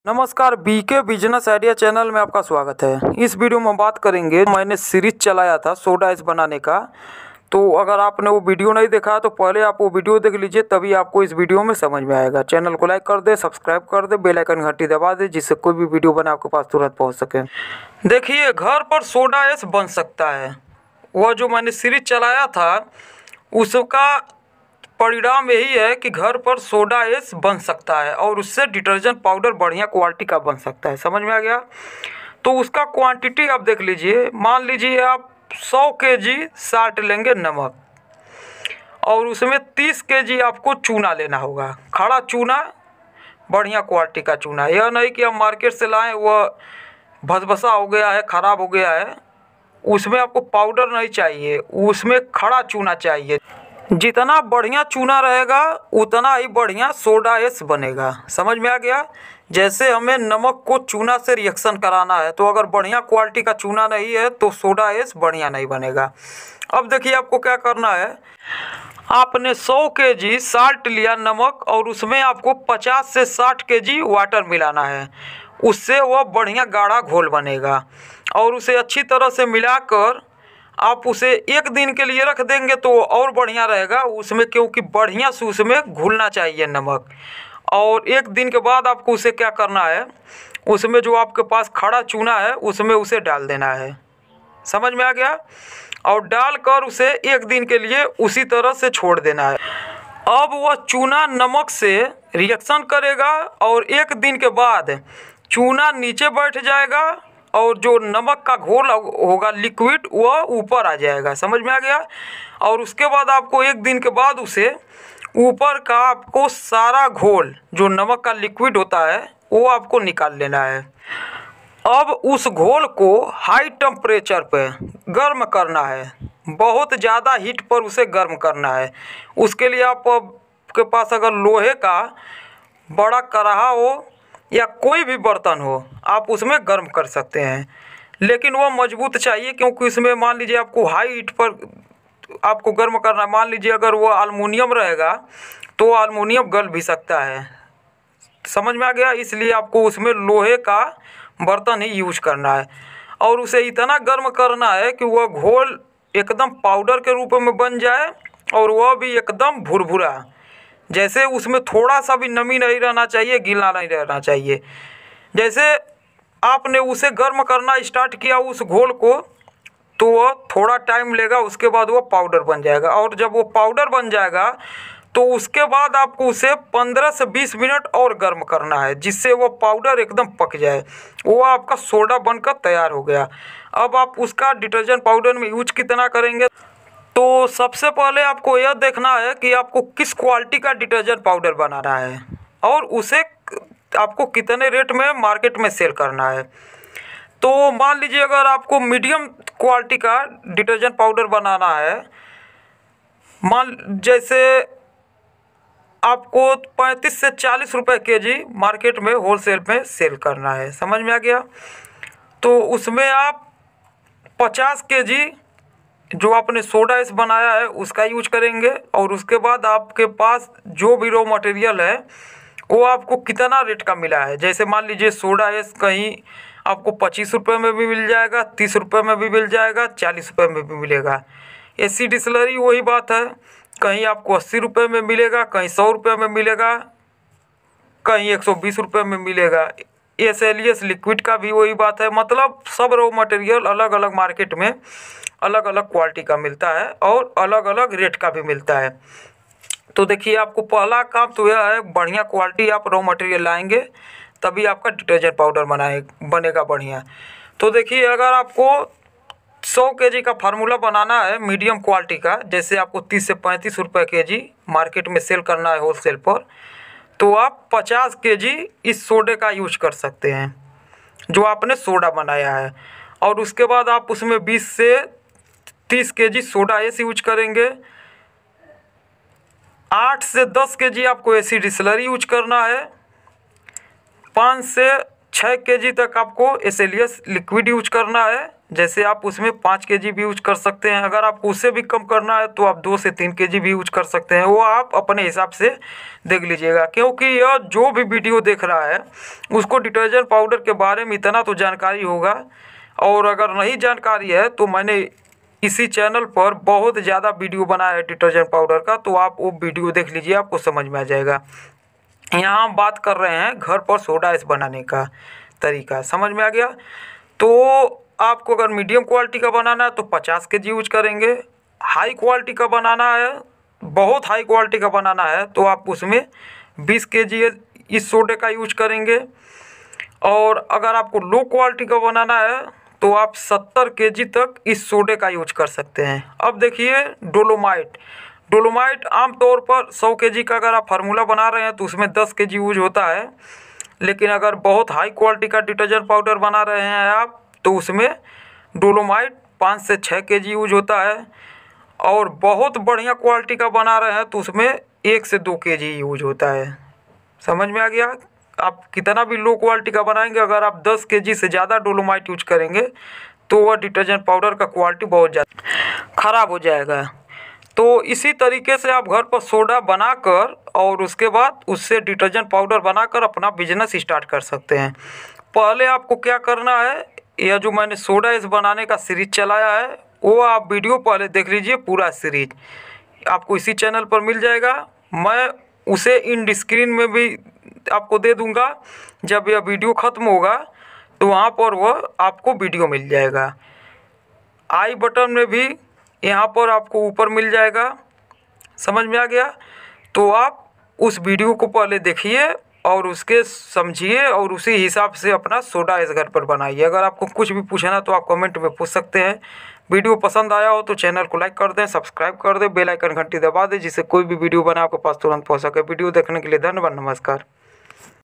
नमस्कार, BK business idea channel में आपका स्वागत है। इस वीडियो में हम बात करेंगे, मैंने सीरीज चलाया था सोडा ऐश बनाने का। तो अगर आपने वो वीडियो नहीं देखा है तो पहले आप वो वीडियो देख लीजिए, तभी आपको इस वीडियो में समझ में आएगा। चैनल को लाइक कर दे, सब्सक्राइब कर दे, बेल आइकन घंटी दबा दे, जिससे कोई भी वीडियो बना आपके पास तुरंत पहुँच सके। देखिए, घर पर सोडा ऐश बन सकता है। वह जो मैंने सीरीज चलाया था उसका परिणाम यही है कि घर पर सोडा ऐश बन सकता है और उससे डिटर्जेंट पाउडर बढ़िया क्वालिटी का बन सकता है। समझ में आ गया? तो उसका क्वांटिटी आप देख लीजिए। मान लीजिए आप 100 kg साल्ट लेंगे, नमक, और उसमें 30 kg आपको चूना लेना होगा। खड़ा चूना, बढ़िया क्वालिटी का चूना। यह नहीं कि हम मार्केट से लाएँ वह भसभसा हो गया है, ख़राब हो गया है। उसमें आपको पाउडर नहीं चाहिए, उसमें खड़ा चूना चाहिए। जितना बढ़िया चूना रहेगा उतना ही बढ़िया सोडा ऐश बनेगा। समझ में आ गया? जैसे हमें नमक को चूना से रिएक्शन कराना है, तो अगर बढ़िया क्वालिटी का चूना नहीं है तो सोडा ऐश बढ़िया नहीं बनेगा। अब देखिए, आपको क्या करना है। आपने 100 kg साल्ट लिया, नमक, और उसमें आपको 50 से 60 kg वाटर मिलाना है। उससे वह बढ़िया गाढ़ा घोल बनेगा और उसे अच्छी तरह से मिलाकर आप उसे एक दिन के लिए रख देंगे तो और बढ़िया रहेगा उसमें, क्योंकि बढ़िया से उसमें घुलना चाहिए नमक। और एक दिन के बाद आपको उसे क्या करना है, उसमें जो आपके पास खड़ा चूना है उसमें उसे डाल देना है। समझ में आ गया? और डालकर उसे एक दिन के लिए उसी तरह से छोड़ देना है। अब वह चूना नमक से रिएक्शन करेगा और एक दिन के बाद चूना नीचे बैठ जाएगा और जो नमक का घोल होगा, लिक्विड, वह ऊपर आ जाएगा। समझ में आ गया? और उसके बाद आपको एक दिन के बाद उसे ऊपर का आपको सारा घोल, जो नमक का लिक्विड होता है, वो आपको निकाल लेना है। अब उस घोल को हाई टेम्परेचर पे गर्म करना है, बहुत ज़्यादा हीट पर उसे गर्म करना है। उसके लिए आपके पास अगर लोहे का बड़ा कढ़ाहा हो या कोई भी बर्तन हो, आप उसमें गर्म कर सकते हैं, लेकिन वह मजबूत चाहिए, क्योंकि इसमें मान लीजिए आपको हाई हीट पर आपको गर्म करना है। मान लीजिए अगर वो एल्युमिनियम रहेगा तो एल्युमिनियम गल भी सकता है। समझ में आ गया? इसलिए आपको उसमें लोहे का बर्तन ही यूज करना है और उसे इतना गर्म करना है कि वह घोल एकदम पाउडर के रूप में बन जाए और वह भी एकदम भुरभुरा। जैसे उसमें थोड़ा सा भी नमी नहीं रहना चाहिए, गीला नहीं रहना चाहिए। जैसे आपने उसे गर्म करना स्टार्ट किया उस घोल को, तो वह थोड़ा टाइम लेगा, उसके बाद वो पाउडर बन जाएगा। और जब वो पाउडर बन जाएगा तो उसके बाद आपको उसे 15 से 20 मिनट और गर्म करना है, जिससे वो पाउडर एकदम पक जाए। वो आपका सोडा बनकर तैयार हो गया। अब आप उसका डिटर्जेंट पाउडर में यूज कितना करेंगे, तो सबसे पहले आपको यह देखना है कि आपको किस क्वालिटी का डिटर्जेंट पाउडर बनाना है और उसे आपको कितने रेट में मार्केट में सेल करना है। तो मान लीजिए अगर आपको मीडियम क्वालिटी का डिटर्जेंट पाउडर बनाना है, जैसे आपको 35 से 40 रुपये kg मार्केट में होलसेल में सेल करना है। समझ में आ गया? तो उसमें आप 50 kg जो आपने सोडा ऐश बनाया है उसका यूज करेंगे और उसके बाद आपके पास जो भी रॉ मटेरियल है वो आपको कितना रेट का मिला है। जैसे मान लीजिए सोडा ऐश कहीं आपको 25 रुपये में भी मिल जाएगा, 30 रुपये में भी मिल जाएगा, 40 रुपये में भी मिलेगा। एसी डिस्लरी वही बात है, कहीं आपको 80 रुपये में मिलेगा, कहीं 100 रुपये में मिलेगा, कहीं 120 रुपये में मिलेगा। एसएलएस लिक्विड का भी वही बात है। मतलब सब रॉ मटेरियल अलग अलग मार्केट में अलग अलग क्वालिटी का मिलता है और अलग अलग रेट का भी मिलता है। तो देखिए, आपको पहला काम तो यह है, बढ़िया क्वालिटी आप रॉ मटेरियल लाएंगे तभी आपका डिटर्जेंट पाउडर बनेगा बढ़िया। तो देखिए, अगर आपको 100 kg का फार्मूला बनाना है मीडियम क्वालिटी का, जैसे आपको 30 से 35 रुपये kg मार्केट में सेल करना है होलसेल पर, तो आप 50 kg इस सोडे का यूज कर सकते हैं जो आपने सोडा बनाया है। और उसके बाद आप उसमें 20 से 30 kg सोडा ऐश यूज करेंगे। 8 से 10 kg आपको एसी डिस्लरी यूज करना है। 5 से 6 kg तक आपको एसएलएस लिक्विड यूज करना है जैसे आप उसमें 5 केजी भी यूज कर सकते हैं। अगर आपको उससे भी कम करना है तो आप 2 से 3 केजी भी यूज कर सकते हैं, वो आप अपने हिसाब से देख लीजिएगा। क्योंकि यह जो भी वीडियो देख रहा है उसको डिटर्जेंट पाउडर के बारे में इतना तो जानकारी होगा, और अगर नहीं जानकारी है तो मैंने इसी चैनल पर बहुत ज़्यादा वीडियो बनाया है डिटर्जेंट पाउडर का, तो आप वो वीडियो देख लीजिए, आपको समझ में आ जाएगा। यहाँ हम बात कर रहे हैं घर पर सोडा आइस बनाने का तरीका, समझ में आ गया। तो आपको अगर मीडियम क्वालिटी का बनाना है तो 50 केजी यूज करेंगे। हाई क्वालिटी का बनाना है, बहुत हाई क्वालिटी का बनाना है, तो आप उसमें 20 केजी इस सोडे का यूज करेंगे। और अगर आपको लो क्वालिटी का बनाना है तो आप 70 केजी तक इस सोडे का यूज कर सकते हैं। अब देखिए डोलोमाइट आमतौर पर 100 केजी का अगर आप फार्मूला बना रहे हैं तो उसमें 10 केजी यूज होता है। लेकिन अगर बहुत हाई क्वालिटी का डिटर्जेंट पाउडर बना रहे हैं आप तो उसमें डोलोमाइट 5 से 6 केजी यूज होता है। और बहुत बढ़िया क्वालिटी का बना रहे हैं तो उसमें 1 से 2 केजी यूज होता है। समझ में आ गया। आप कितना भी लो क्वालिटी का बनाएंगे, अगर आप 10 केजी से ज़्यादा डोलोमाइट यूज करेंगे तो वह डिटर्जेंट पाउडर का क्वालिटी बहुत ज़्यादा ख़राब हो जाएगा। तो इसी तरीके से आप घर पर सोडा बनाकर और उसके बाद उससे डिटर्जेंट पाउडर बनाकर अपना बिजनेस स्टार्ट कर सकते हैं। पहले आपको क्या करना है, यह जो मैंने सोडा आइस बनाने का सीरीज चलाया है वो आप वीडियो पहले देख लीजिए, पूरा सीरीज आपको इसी चैनल पर मिल जाएगा। मैं उसे इन स्क्रीन में भी आपको दे दूंगा। जब यह वीडियो ख़त्म होगा तो वहाँ पर वह आपको वीडियो मिल जाएगा। आई बटन में भी यहाँ पर आपको ऊपर मिल जाएगा। समझ में आ गया। तो आप उस वीडियो को पहले देखिए और उसके समझिए और उसी हिसाब से अपना सोडा आइस घर पर बनाइए। अगर आपको कुछ भी पूछना तो आप कमेंट में पूछ सकते हैं। वीडियो पसंद आया हो तो चैनल को लाइक कर दें, सब्सक्राइब कर दें, बेल आइकन घंटी दबा दें, जिससे कोई भी वीडियो बना आपके पास तुरंत पहुंच सके। वीडियो देखने के लिए धन्यवाद, नमस्कार।